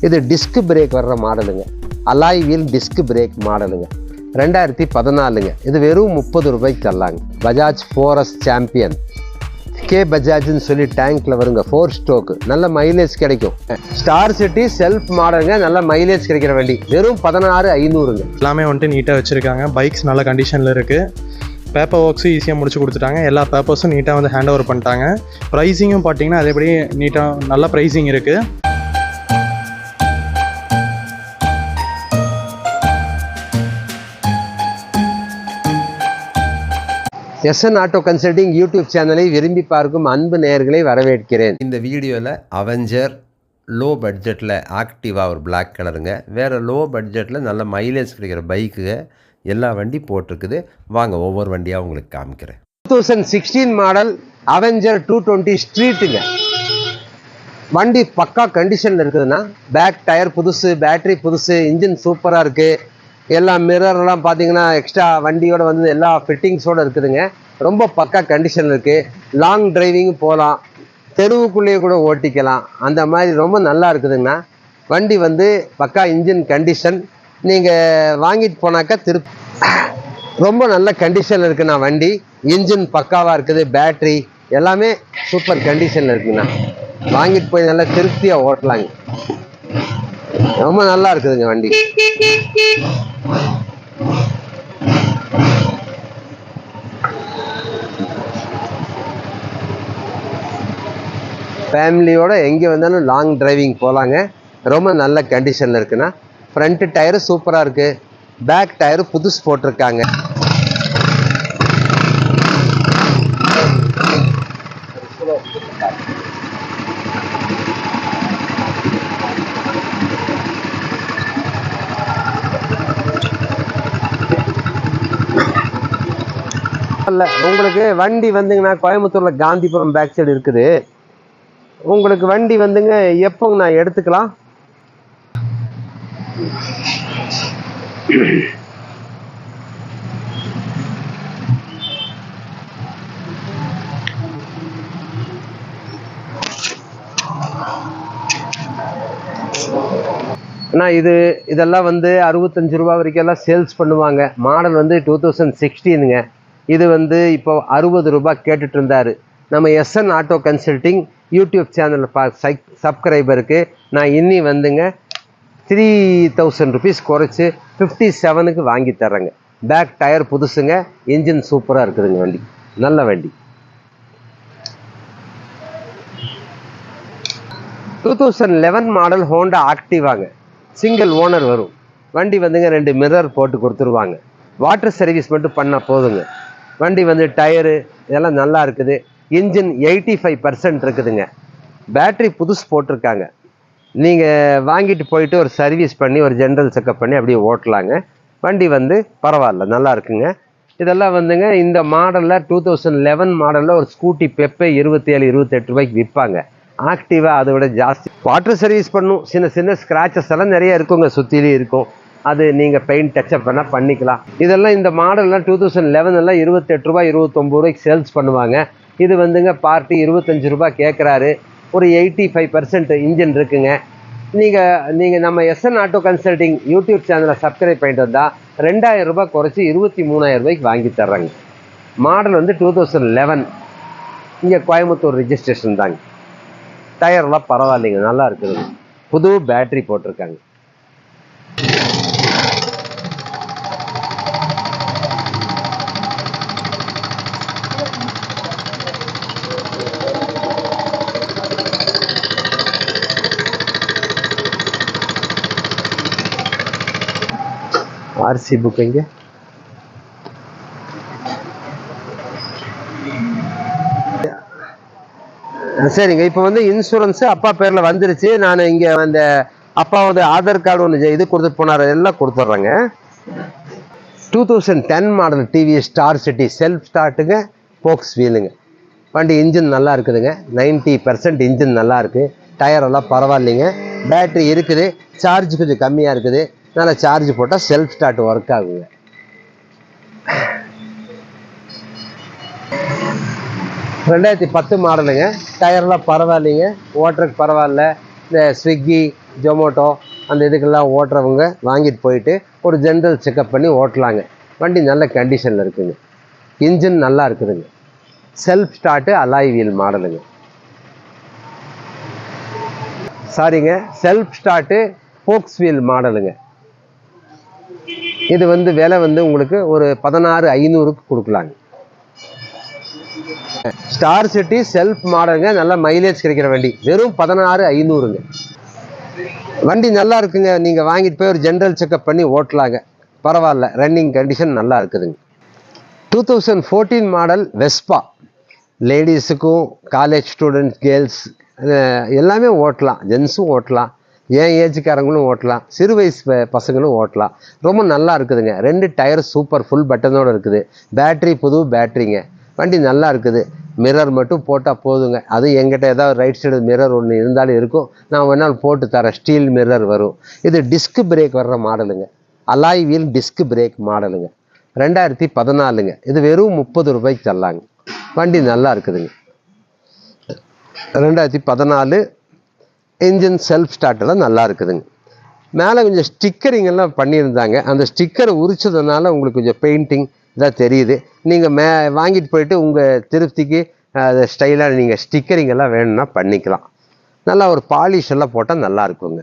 இது disc brake வர்ற மாடலுங்க. அலாய் வீல் டிஸ்க் பிரேக் மாடலுங்க. 2014ங்க. இது வெறும் 30 ரூபாய்க்கு தரலாங்க. பஜாஜ் ஃபோரஸ் சாம்பியன் கே பஜாஜ்னு சொல்லி டேங்க்கில் வருங்க. 4 ஸ்ட்ரோக்கு, நல்ல மைலேஜ் கிடைக்கும். ஸ்டார் சிட்டி செல்ஃப் மாடலுங்க, நல்ல மைலேஜ் கிடைக்கிற வண்டி. வெறும் 16,500ங்க. எல்லாமே வந்துட்டு நீட்டாக வச்சுருக்காங்க. பைக்ஸ் நல்ல கண்டிஷனில் இருக்குது. பேப்பர் ஒர்க்ஸும் ஈஸியாக முடிச்சு கொடுத்துட்டாங்க. எல்லா பேப்பர்ஸும் நீட்டாக வந்து ஹேண்ட் ஓவர் பண்ணிட்டாங்க. ப்ரைஸிங்கும் பார்த்தீங்கன்னா அதேபடி நீட்டாக நல்ல ப்ரைஸிங் இருக்குது. எஸ்என் ஆட்டோ கன்சல்டிங் யூடியூப் சேனலை விரும்பி பார்க்கும் அன்பு நேயர்களை வரவேற்கிறேன். இந்த வீடியோவில் அவெஞ்சர் லோ பட்ஜெட்டில் ஆக்டிவாக ஒரு பிளாக் கலருங்க. வேறு லோ பட்ஜெட்டில் நல்ல மைலேஜ் கிடைக்கிற பைக்குங்க எல்லா வண்டி போட்டிருக்குது. வாங்க ஒவ்வொரு வண்டியாக உங்களுக்கு காமிக்கிறேன். 2016 மாடல் அவெஞ்சர் 220 ஸ்ட்ரீட்டுங்க. வண்டி பக்கா கண்டிஷனில் இருக்குதுன்னா, பேக் டயர் புதுசு, பேட்டரி புதுசு, இன்ஜின் சூப்பராக இருக்குது. எல்லா மிரர்லாம் பார்த்தீங்கன்னா எக்ஸ்ட்ரா வண்டியோட வந்து எல்லா ஃபிட்டிங்ஸோடு இருக்குதுங்க. ரொம்ப பக்கா கண்டிஷனில் இருக்குது. லாங் டிரைவிங் போகலாம், தெருவுக்குள்ளேயே கூட ஓட்டிக்கலாம். அந்த மாதிரி ரொம்ப நல்லா இருக்குதுங்கண்ணா. வண்டி வந்து பக்கா இன்ஜின் கண்டிஷன். நீங்கள் வாங்கிட்டு போனாக்கா ரொம்ப நல்ல கண்டிஷனில் இருக்குண்ணா வண்டி. இன்ஜின் பக்காவாக இருக்குது, பேட்ரி எல்லாமே சூப்பர் கண்டிஷனில் இருக்குங்கண்ணா. வாங்கிட்டு போய் நல்லா திருப்தியாக ஓட்டலாங்க. ரொம்ப நல்லா இருக்குதுங்க வண்டி. ஃபேமிலியோட எங்கே வந்தாலும் லாங் டிரைவிங் போகலாங்க. ரொம்ப நல்ல கண்டிஷனில் இருக்குண்ணா. ஃப்ரண்ட்டு டயரு சூப்பராக இருக்குது, பேக் டயரு புதுசு போட்டிருக்காங்க. உங்களுக்கு வண்டி வந்துங்கண்ணா கோயம்புத்தூரில் காந்திபுரம் பேக் சைடு இருக்குது. உங்களுக்கு வண்டி வந்துங்க எப்போங்க நான் எடுத்துக்கலாம்? அண்ணா இதெல்லாம் வந்து 65 ரூபா வரைக்கும் எல்லாம் சேல்ஸ் பண்ணுவாங்க. மாடல் வந்து 2016ங்க. இது வந்து இப்போ 60 ரூபா கேட்டுட்டு இருந்தார். நம்ம எஸ்என் ஆட்டோ கன்சல்டிங் யூடியூப் சேனலில் சப்ஸ்கிரைபருக்கு நான் இன்னி வந்துங்க 3000 ருபீஸ் குறைச்சி 57க்கு வாங்கி தர்றேங்க. பேக் டயர் புதுசுங்க, இன்ஜின் சூப்பராக இருக்குதுங்க. வண்டி நல்ல வண்டி. 2011 மாடல் ஹோண்டா ஆக்டிவாங்க. சிங்கிள் ஓனர் வரும். வண்டி வந்துங்க 2 மிரர் போட்டு கொடுத்துருவாங்க. வாட்டர் சர்வீஸ் மட்டும் பண்ணால் போதுங்க. வண்டி வந்து டயரு இதெல்லாம் நல்லா இருக்குது. இன்ஜின் 85% இருக்குதுங்க. பேட்ரி புதுசு போட்டிருக்காங்க. நீங்கள் வாங்கிட்டு போயிட்டு ஒரு சர்வீஸ் பண்ணி ஒரு ஜென்ரல் செக்கப் பண்ணி அப்படியே ஓட்டலாங்க. வண்டி வந்து பரவாயில்ல, நல்லா இருக்குங்க. இதெல்லாம் வந்துங்க இந்த மாடலில் 2011 மாடலில் ஒரு ஸ்கூட்டி பெப்பே 27-28 ரூபாய்க்கு விற்பாங்க. ஆக்டிவாக அதை விட ஜாஸ்தி. வாட்டர் சர்வீஸ் பண்ணும். சின்ன சின்ன ஸ்க்ராச்சஸ் எல்லாம் நிறைய இருக்குங்க, சுற்றிலே இருக்கும். அது நீங்கள் பெயிண்ட் டச்சப் பண்ணால் பண்ணிக்கலாம். இதெல்லாம் இந்த மாடல்லாம் 2011 28 ரூபா 29 ரூபாய்க்கு சேல்ஸ் பண்ணுவாங்க. இது வந்துங்க பார்ட்டி 25 ரூபா கேட்குறாரு. ஒரு 85% இன்ஜின் இருக்குங்க. நீங்கள் நம்ம எஸ்என் ஆட்டோ கன்சல்டிங் யூடியூப் சேனலை சப்ஸ்கிரைப் பண்ணிட்டு வந்தால் 2000 ரூபாய் குறைச்சி 23,000 ரூபாய்க்கு வாங்கி தர்றாங்க. மாடல் வந்து 2011. இங்கே கோயம்புத்தூர் ரிஜிஸ்ட்ரேஷன் தாங்க. டயர்லாம் பரவாயில்லைங்க, நல்லா இருக்குதுங்க. புது பேட்ரி போட்டிருக்காங்க. ஆர்சி புக் எங்க? சரிங்க. இப்போ வந்து இன்சூரன்ஸு அப்பா பேரில் வந்துருச்சு. நான் இங்கே அந்த அப்பாவோட ஆதார் கார்டு ஒன்று இது கொடுத்துட்டு போனார், எல்லாம் கொடுத்துட்றேங்க. 2010 model TVS Star City self ஸ்டார்ட்டுங்க, போக்ஸ் வீலுங்க. வண்டி இன்ஜின் நல்லா இருக்குதுங்க. 90% இன்ஜின் நல்லா இருக்குது. டயரெல்லாம் பரவாயில்லைங்க. பேட்ரி இருக்குது. சார்ஜ் கொஞ்சம் கம்மியாக இருக்குது. நல்லா சார்ஜ் போட்டால் செல்ஃப் ஸ்டார்ட் ஒர்க் ஆகுங்க. 2010 மாடலுங்க. டயர்லாம் பரவாயில்லைங்க, ஓட்டுறதுக்கு பரவாயில்ல. இந்த ஸ்விக்கி ஜொமேட்டோ அந்த இதுக்கெல்லாம் ஓட்டுறவங்க வாங்கிட்டு போயிட்டு ஒரு ஜென்ரல் செக்கப் பண்ணி ஓட்டலாங்க. வண்டி நல்ல கண்டிஷனில் இருக்குதுங்க. இன்ஜின் நல்லா இருக்குதுங்க. செல்ஃப் ஸ்டார்ட்டு அலாய் வீல் மாடலுங்க. சாரிங்க, செல்ஃப் ஸ்டார்ட்டு ஃபோக்ஸ் வீல் மாடலுங்க. இது விலை உங்களுக்கு ஒரு 16,500க்கு கொடுக்கலாங்க. ஸ்டார் சிட்டி செல்ஃப் மாடலுங்க. நல்ல மைலேஜ் கிடைக்கிற வண்டி. வெறும் 16,500ங்க. வண்டி நல்லா இருக்குங்க. நீங்கள் வாங்கிட்டு போய் ஒரு ஜென்ரல் செக்கப் பண்ணி ஓட்டலாங்க. பரவாயில்ல, ரன்னிங் கண்டிஷன் நல்லா இருக்குதுங்க. 2014 மாடல் வெஸ்பா. லேடிஸுக்கும் காலேஜ் ஸ்டூடெண்ட்ஸ், கேர்ள்ஸ் எல்லாமே ஓட்டலாம். ஜென்ஸும் ஓட்டலாம், ஏன் ஏஜுக்காரங்களும் ஓட்டலாம், சிறு வயசு பசங்களும் ஓட்டலாம். ரொம்ப நல்லா இருக்குதுங்க. 2 டயர் சூப்பர் ஃபுல் பட்டனோடு இருக்குது. பேட்ரி புது பேட்ரிங்க. வண்டி நல்லா இருக்குது. மிரர் மட்டும் போட்டால் போதுங்க. அதுவும் எங்கிட்ட ஏதாவது ரைட் சைடு மிரர் ஒன்று இருந்தாலும் இருக்கும், நான் ஒரு நாள் போட்டு தரேன். ஸ்டீல் மிரர் வரும். இது டிஸ்க் பிரேக் வர்ற மாடலுங்க. அலாய் வீல் டிஸ்க் பிரேக் மாடலுங்க. 2014ங்க. இது வெறும் 30 ரூபாய்க்கு தரலாங்க. வண்டி நல்லா இருக்குதுங்க. 2014 இன்ஜின் செல்ஃப் ஸ்டார்ட்டெல்லாம் நல்லா இருக்குதுங்க. மேலே கொஞ்சம் ஸ்டிக்கரிங் எல்லாம் பண்ணியிருந்தாங்க. அந்த ஸ்டிக்கரை உரிச்சதுனால உங்களுக்கு கொஞ்சம் பெயிண்டிங் இதாக தெரியுது. நீங்கள் வாங்கிட்டு போயிட்டு உங்கள் திருப்திக்கு அதை ஸ்டைலாக நீங்கள் ஸ்டிக்கரிங் எல்லாம் வேணும்னா பண்ணிக்கலாம். நல்லா ஒரு பாலிஷ் எல்லாம் போட்டால் நல்லா இருக்குங்க.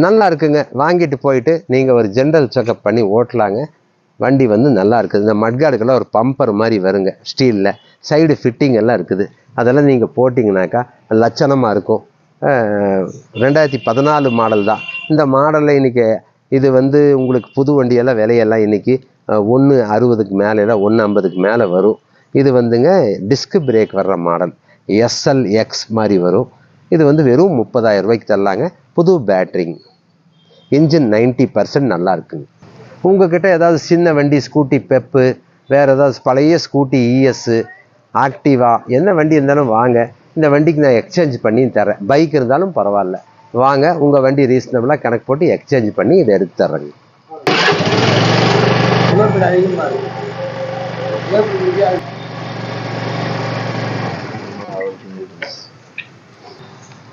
நல்லா இருக்குங்க. வாங்கிட்டு போயிட்டு நீங்கள் ஒரு ஜென்ரல் செக்கப் பண்ணி ஓட்டலாங்க. வண்டி நல்லா இருக்குது. இந்த மட்கார்டுக்கெல்லாம் ஒரு பம்பர் மாதிரி வருங்க ஸ்டீலில். சைடு ஃபிட்டிங் எல்லாம் இருக்குது. அதெல்லாம் நீங்கள் போட்டிங்கனாக்கா லட்சணமாக இருக்கும். 2014 மாடல் தான். இந்த மாடலில் இன்றைக்கி இது உங்களுக்கு புது வண்டியெல்லாம் விலையெல்லாம் இன்றைக்கி 160க்கு மேலே, 150க்கு மேலே வரும். இது டிஸ்க் பிரேக் வர்ற மாடல் SLX மாதிரி வரும். இது வெறும் 30,000 ரூபாய்க்கு தரலாங்க. புது பேட்ரிங். இன்ஜின் 90% நல்லா இருக்குங்க. உங்கள்கிட்ட ஏதாவது சின்ன வண்டி, ஸ்கூட்டி பெப்பு, வேறு ஏதாவது பழைய ஸ்கூட்டி ES, ஆக்டிவா, என்ன வண்டி இருந்தாலும் வாங்க. இந்த வண்டிக்கு நான் எக்ஸ்சேஞ்ச் பண்ணி தரேன். பைக் இருந்தாலும் பரவாயில்ல, வாங்க. உங்கள் வண்டி ரீசனபிளாக கணக்கு போட்டு எக்ஸ்சேஞ்ச் பண்ணி இதை எடுத்து தர்றேங்க.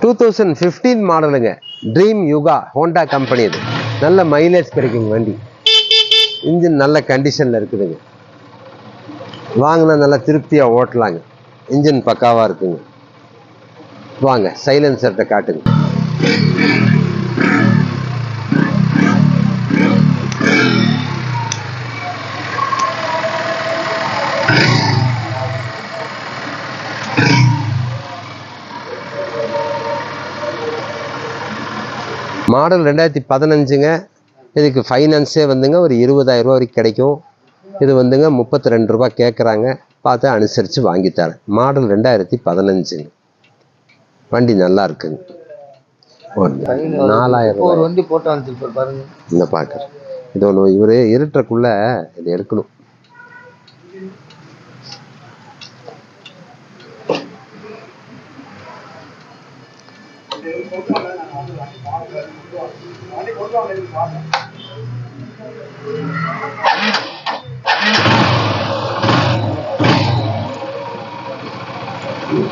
2015 மாடலுங்க. ட்ரீம் யுகா ஹோண்டா கம்பெனி. இது நல்ல மைலேஜ் கிடைக்குங்க வண்டி. இன்ஜின் நல்ல கண்டிஷனில் இருக்குதுங்க. வாங்கினா நல்லா திருப்தியாக ஓட்டலாங்க. இன்ஜின் பக்காவாக இருக்குங்க. வாங்க சைலன்சர்கிட்ட காட்டுங்க. மாடல் 2015ங்க. இதுக்கு ஃபைனான்ஸே ஒரு 20,000 ரூபா வரைக்கும் கிடைக்கும். இது 32 ரூபா கேட்குறாங்க. பார்த்து அனுசரித்து வாங்கித்தரேன். மாடல் 2015ங்க. வண்டி நல்லா இருக்குங்க. 4,000 ஒரு வண்டி போட்டு வந்துருப்பார் பாருங்க. இந்த பார்க்குறேன். இது ஒன்று இவர் இருட்டுக்குள்ளே இதை எடுக்கணும்.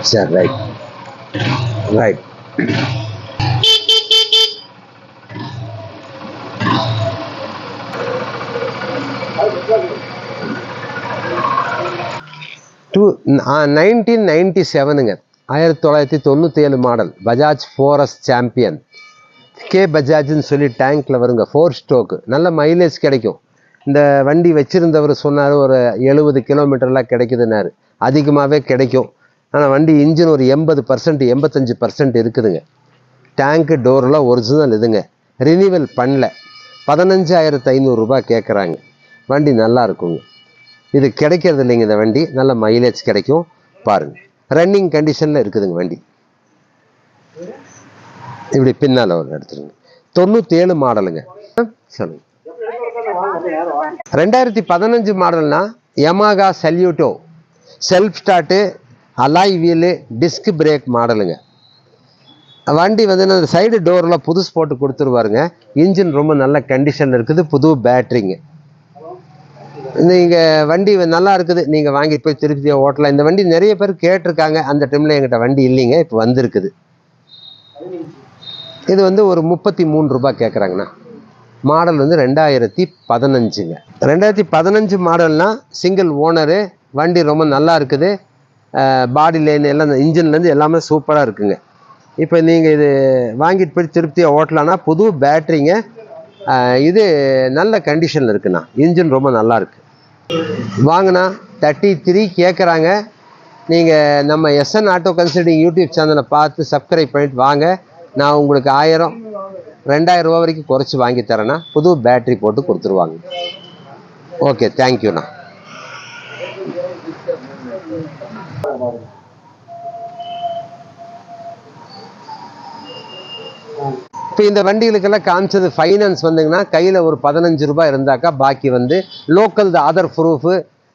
சரி, ரைட் ரைட். டூ 1997ங்க. 1997 மாடல் பஜாஜ் ஃபோரஸ் சாம்பியன். கே பஜாஜ்னு சொல்லி டேங்க்கில் வருங்க. 4 ஸ்ட்ரோக்கு. நல்ல மைலேஜ் கிடைக்கும். இந்த வண்டி வச்சுருந்தவர் சொன்னார் ஒரு 70 கிலோமீட்டர்லாம் கிடைக்குதுன்னாரு. அதிகமாகவே கிடைக்கும். ஆனால் வண்டி இன்ஜின் ஒரு 80%, 85% இருக்குதுங்க. டேங்க்கு டோரெலாம் ஒரிஜினல் இதுங்க. ரினிவல் பண்ணல. 15,500 ரூபா கேட்குறாங்க. வண்டி நல்லா இருக்குங்க. இது கிடைக்கிறது இல்லைங்க. இந்த வண்டி நல்ல மைலேஜ் கிடைக்கும். பாருங்கள், ரன்னிங் கண்டிஷனில் இருக்குதுங்க வண்டி. இப்படி பின்னால் ஒரு எடுத்துருங்க. 97 மாடலுங்க. சொல்லுங்க. 2015 மாடல்னா யமாகா சல்யூட்டோ. Self start, alloy wheel, disc brake மாடலுங்க. வண்டி அந்த சைடு டோரில் புதுசு போட்டு கொடுத்துருவாருங்க. இன்ஜின் ரொம்ப நல்ல கண்டிஷனில் இருக்குது. புது பேட்ரிங்க. நீங்கள் வண்டி நல்லா இருக்குது. நீங்கள் வாங்கிட்டு போய் திருப்தியாக ஓட்டலாம். இந்த வண்டி நிறைய பேர் கேட்டிருக்காங்க. அந்த டைமில் எங்கிட்ட வண்டி இல்லைங்க, இப்போ வந்திருக்குது. இது வந்து ஒரு 33 ரூபாய் கேட்குறாங்கண்ணா. மாடல் வந்து 2015ங்க. 2015 மாடல்னால் சிங்கிள் ஓனரு, வண்டி ரொம்ப நல்லா இருக்குது. பாடி லைன் எல்லாம் இன்ஜின்லேருந்து எல்லாமே சூப்பராக இருக்குங்க. இப்போ நீங்கள் இது வாங்கிட்டு போய் திருப்தியாக ஓட்டலான்னா புது பேட்ரிங்க. இது நல்ல கண்டிஷனில் இருக்குண்ணா. இன்ஜின் ரொம்ப நல்லா இருக்கு. வாங்கினா 33 கேட்குறாங்க. நீங்கள் நம்ம எஸ்என் ஆட்டோ கன்சல்டிங் யூடியூப் சேனலை பார்த்து சப்ஸ்கிரைப் பண்ணிட்டு வாங்க. நான் உங்களுக்கு 1000 2000 ரூபா வரைக்கும் குறைச்சி வாங்கி தரேன்னா புது பேட்ரி போட்டு கொடுத்துருவாங்க. ஓகே, தேங்க்யூண்ணா. இப்போ இந்த வண்டிகளுக்கெல்லாம் காமிச்சது ஃபைனான்ஸ் வந்துங்கன்னா கையில் ஒரு 15 ரூபாய் இருந்தாக்கா பாக்கி வந்து local Aadhaar proof,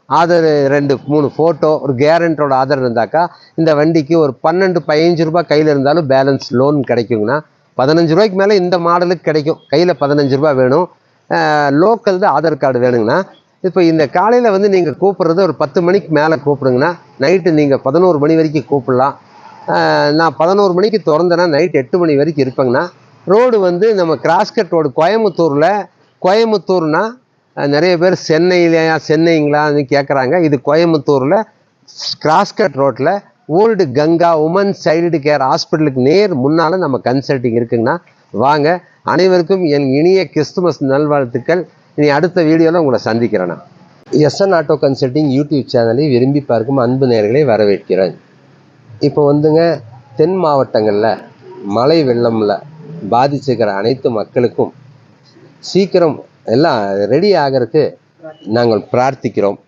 Aadhaar 2-3 photo, ஒரு கேரண்டரோட ஆதார் இருந்தாக்கா இந்த வண்டிக்கு ஒரு 12-15 ரூபாய் கையில் இருந்தாலும் பேலன்ஸ் லோன் கிடைக்குங்கண்ணா. 15 ரூபாய்க்கு மேலே இந்த மாடலுக்கு கிடைக்கும். கையில் 15 ரூபாய் வேணும். லோக்கல் ஆதார் கார்டு வேணுங்கண்ணா. இப்போ இந்த காலையில் வந்து நீங்கள் கூப்பிட்றது ஒரு 10 மணிக்கு மேலே கூப்பிடுங்கண்ணா. நைட்டு நீங்கள் 11 மணி வரைக்கும் கூப்பிடலாம். நான் 11 மணிக்கு திறந்தேன்னா நைட் 8 மணி வரைக்கும் இருப்பேங்கண்ணா. ரோடு வந்து நம்ம கிராஸ்கட் ரோடு கோயம்புத்தூர்னா நிறைய பேர் சென்னைங்களான்னு கேட்குறாங்க. இது கோயம்புத்தூரில் கிராஸ்கட் ரோட்டில் old Ganga woman child care ஹாஸ்பிட்டலுக்கு நேர் முன்னால் நம்ம கன்சல்டிங் இருக்குங்கண்ணா. வாங்க. அனைவருக்கும் என் இனிய கிறிஸ்துமஸ் நல்வாழ்த்துக்கள். இனி அடுத்த வீடியோவில் உங்களை சந்திக்கிறேண்ணா. எஸ்என் ஆட்டோ கன்சல்டிங் யூடியூப் சேனலை விரும்பி பார்க்கும் அன்பு நேயர்களை வரவேற்கிறேன். இப்போ வந்துங்க தென் மாவட்டங்களில் மழை வெள்ளமில் பாதிச்சுக்கிற அனைத்து மக்களுக்கும் சீக்கிரம் எல்லாம் ரெடி ஆகிறதுக்கு நாங்கள் பிரார்த்திக்கிறோம்.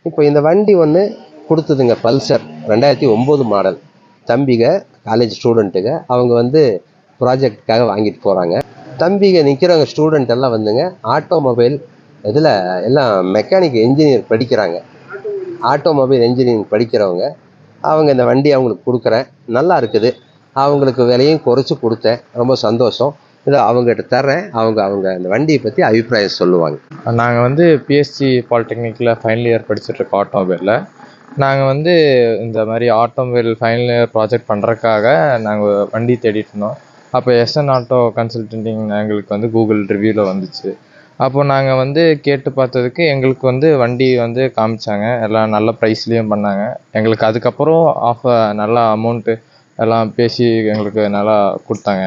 இப்போ இந்த வண்டி ஒன்று கொடுத்ததுங்க, பல்சர் 2009 மாடல். தம்பிக காலேஜ் ஸ்டூடெண்ட்டுங்க, அவங்க வந்து ப்ராஜெக்டுக்காக வாங்கிட்டு போகிறாங்க. தம்பிக நிற்கிறவங்க ஸ்டூடெண்ட் எல்லாம் வந்துங்க ஆட்டோமொபைல் இதில் எல்லாம் மெக்கானிக் இன்ஜினியர் படிக்கிறாங்க. ஆட்டோமொபைல் இன்ஜினியரிங் படிக்கிறவங்க அவங்க இந்த வண்டி அவங்களுக்கு கொடுக்குறேன். நல்லா இருக்குது. அவங்களுக்கு விலையும் குறைச்சி கொடுத்தேன். ரொம்ப சந்தோஷம். இதை அவங்ககிட்ட தர்றேன். அவங்க இந்த வண்டியை பற்றி அபிப்பிராயம் சொல்லுவாங்க. நாங்கள் வந்து பிஎஸ்சி பாலிடெக்னிக்கில் ஃபைனல் இயர் படிச்சுட்ருக்கோம் ஆட்டோமொபைலில். நாங்கள் வந்து இந்த மாதிரி ஆட்டோமொபைல் ஃபைனல் இயர் ப்ராஜெக்ட் பண்ணுறதுக்காக நாங்கள் வண்டி தேடிட்டு இருந்தோம். அப்போ எஸ்என் ஆட்டோ கன்சல்டிங் எங்களுக்கு வந்து கூகுள் ரிவ்யூவில் வந்துச்சு. அப்போது நாங்கள் வந்து கேட்டு பார்த்ததுக்கு எங்களுக்கு வந்து வண்டி வந்து காமிச்சாங்க. எல்லாம் நல்ல ப்ரைஸ்லேயும் பண்ணாங்க. எங்களுக்கு அதுக்கப்புறம் நல்லா அமௌண்ட்டு எல்லாம் பேசி எங்களுக்கு நல்லா கொடுத்தாங்க.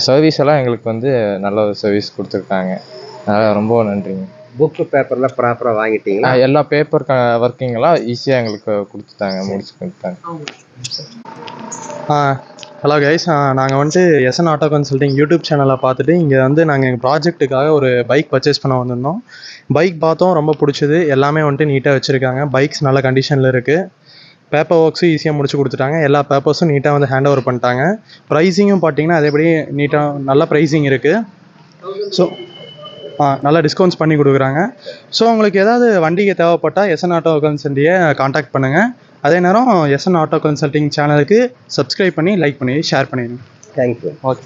சர்வீஸ் எல்லாம் எங்களுக்கு வந்து நல்ல சர்வீஸ் கொடுத்துருக்காங்க. அதனால் ரொம்ப நன்றிங்க. புக்கு பேப்பர்லாம் ப்ராப்பராக வாங்கிட்டீங்களா? எல்லா பேப்பர் ஒர்க்கிங்கெல்லாம் ஈஸியாக எங்களுக்கு கொடுத்துட்டாங்க, முடிச்சு கொடுத்தாங்க. ஹலோ கைஸ், நாங்கள் வந்துட்டு எஸ்என் ஆட்டோ கன்சல்டிங் யூடியூப் சேனலை பார்த்துட்டு இங்கே வந்து நாங்கள் எங்கள் ப்ராஜெக்ட்டுக்காக ஒரு பைக் பர்ச்சேஸ் பண்ண வந்திருந்தோம். பைக் பார்த்தோம், ரொம்ப பிடிச்சது. எல்லாமே வந்துட்டு நீட்டாக வச்சுருக்காங்க. பைக்ஸ் நல்ல கண்டிஷனில் இருக்குது. பேப்பர் ஒர்க்ஸும் ஈஸியாக முடிச்சு கொடுத்துட்டாங்க. எல்லா பேப்பர்ஸும் நீட்டாக வந்து ஹேண்ட் ஓவர் பண்ணிட்டாங்க. ப்ரைஸிங்கும் பார்த்தீங்கன்னா அதேபடி நீட்டாக நல்ல ப்ரைஸிங் இருக்குது. ஸோ நல்லா டிஸ்கவுண்ட்ஸ் பண்ணி கொடுக்குறாங்க. ஸோ உங்களுக்கு ஏதாவது வண்டிக்கு தேவைப்பட்டால் எஸ்என் ஆட்டோ கன்சல்டியை காண்டாக்ட் பண்ணுங்கள். அதே நேரம் எஸ்என் ஆட்டோ கன்சல்டிங் சேனலுக்கு சப்ஸ்கிரைப் பண்ணி லைக் பண்ணி ஷேர் பண்ணிடுங்க. தேங்க்யூ. ஓகே.